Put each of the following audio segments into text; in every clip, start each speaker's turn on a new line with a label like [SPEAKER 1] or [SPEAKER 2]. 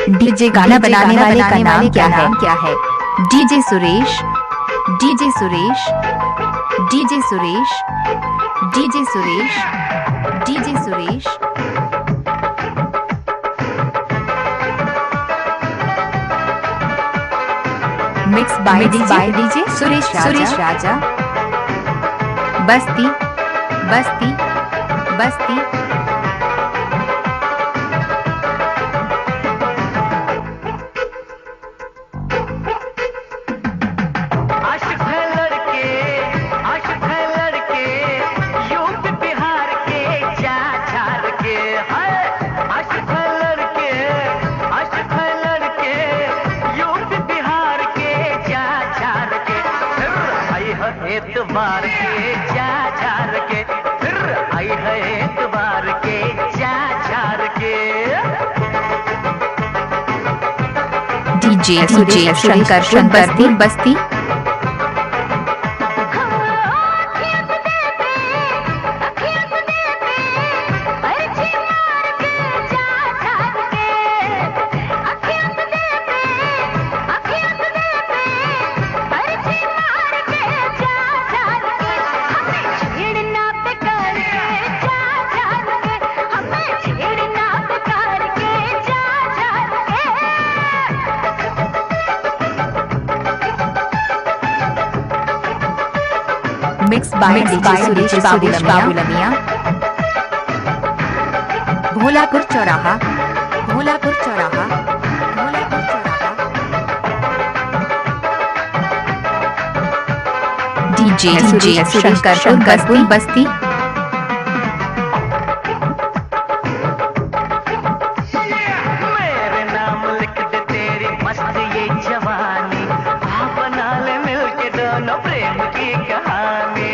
[SPEAKER 1] DJ गाना बनाने वाले का नाम क्या है? DJ Suresh, DJ Suresh, DJ Suresh, DJ Suresh, DJ Suresh. Mix by DJ Suresh Raja. Basti Basti बस्ती।
[SPEAKER 2] एतबार के जा झार के फिर आई है एतबार के जा झार के।
[SPEAKER 1] DJ Shankar Basti. Mix by Suresh Babulmiya. Bholapur चौराहा, भोलापुर चौराहा, भोलापुर चौराहा। डीजे शंकर बस्ती।
[SPEAKER 2] मेरे नाम लिख दे तेरी मस्त ये जवानी, बना ले मिलके दोनों प्रेम की कहानी।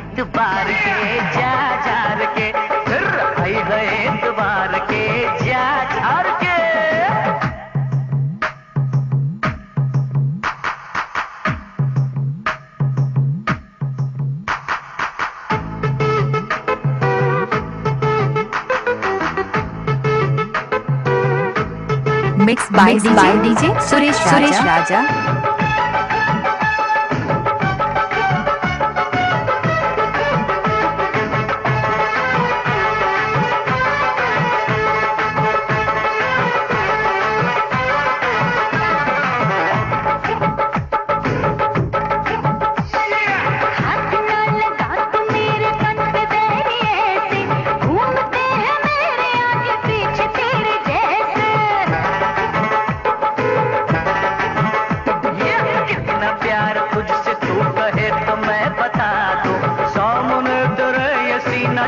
[SPEAKER 2] एतबार के जा झार के फिर आई है एतबार के जा झार के।
[SPEAKER 1] Mix by DJ Suresh Raja.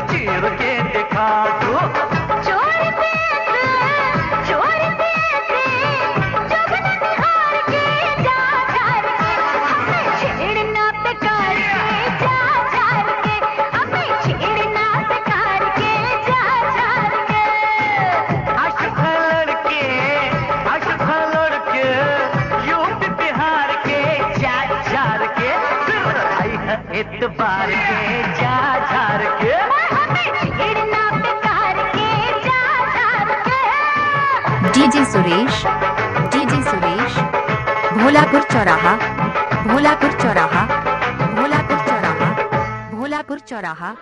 [SPEAKER 1] चीर के दिखा दो एतबार के जा झार के। DJ Suresh, DJ Suresh. भोलापुर चौराहा, भोलापुर चौराहा, भोलापुर चौराहा, भोलापुर चौराहा।